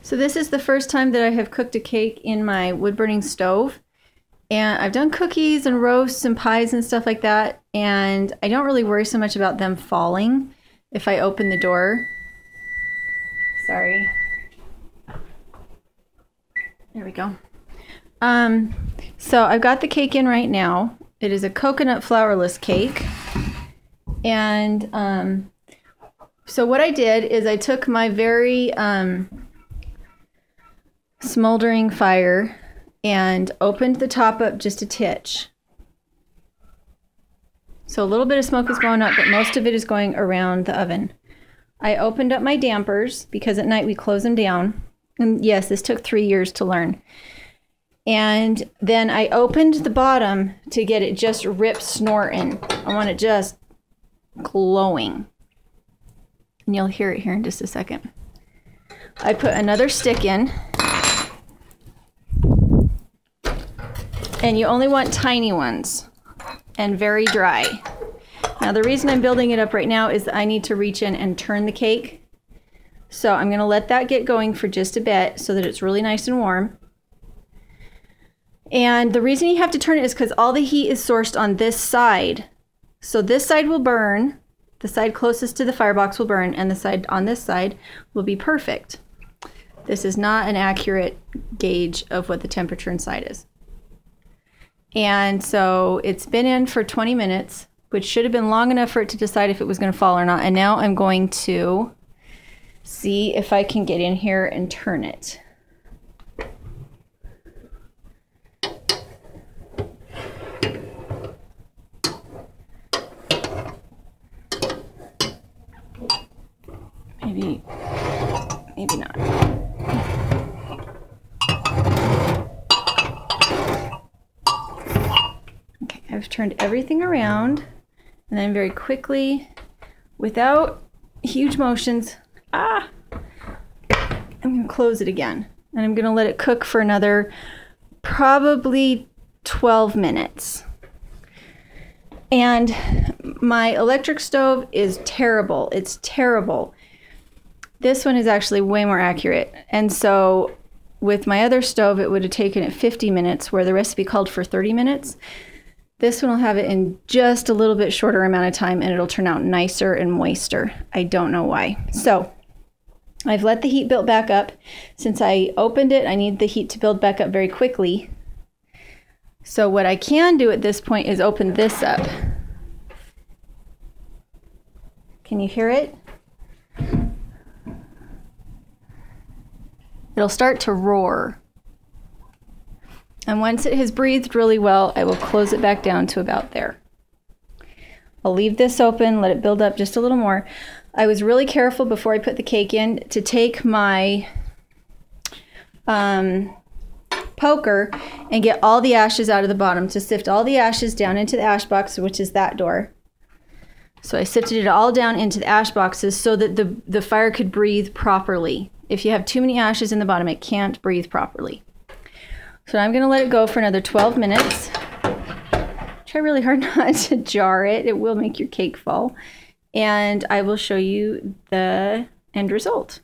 So this is the first time that I have cooked a cake in my wood-burning stove. And I've done cookies and roasts and pies and stuff like that. And I don't really worry so much about them falling if I open the door. Sorry. There we go. So I've got the cake in right now. It is a coconut flourless cake. And so what I did is I took my very smoldering fire and opened the top up just a titch. So a little bit of smoke is going up, but most of it is going around the oven. I opened up my dampers because at night we close them down. And yes, this took 3 years to learn. And then I opened the bottom to get it just rip snorting. I want it just glowing. And you'll hear it here in just a second. I put another stick in. And you only want tiny ones and very dry. Now the reason I'm building it up right now is I need to reach in and turn the cake. So I'm gonna let that get going for just a bit so that it's really nice and warm. And the reason you have to turn it is because all the heat is sourced on this side. So this side will burn, the side closest to the firebox will burn, and the side on this side will be perfect. This is not an accurate gauge of what the temperature inside is. And so it's been in for 20 minutes, which should have been long enough for it to decide if it was going to fall or not. And now I'm going to see if I can get in here and turn it. Maybe not. Okay, I've turned everything around, and then very quickly, without huge motions, I'm gonna close it again. And I'm gonna let it cook for another probably 12 minutes. And my electric stove is terrible. It's terrible. This one is actually way more accurate. And so with my other stove, it would have taken it 50 minutes where the recipe called for 30 minutes. This one will have it in just a little bit shorter amount of time and it'll turn out nicer and moister. I don't know why. So I've let the heat build back up. Since I opened it, I need the heat to build back up very quickly. So what I can do at this point is open this up. Can you hear it? It'll start to roar. And once it has breathed really well, I will close it back down to about there. I'll leave this open, let it build up just a little more. I was really careful before I put the cake in to take my poker and get all the ashes out of the bottom, to sift all the ashes down into the ash box, which is that door. So I sifted it all down into the ash boxes so that the fire could breathe properly. If you have too many ashes in the bottom, it can't breathe properly. So I'm gonna let it go for another 12 minutes. Try really hard not to jar it. It will make your cake fall. And I will show you the end result.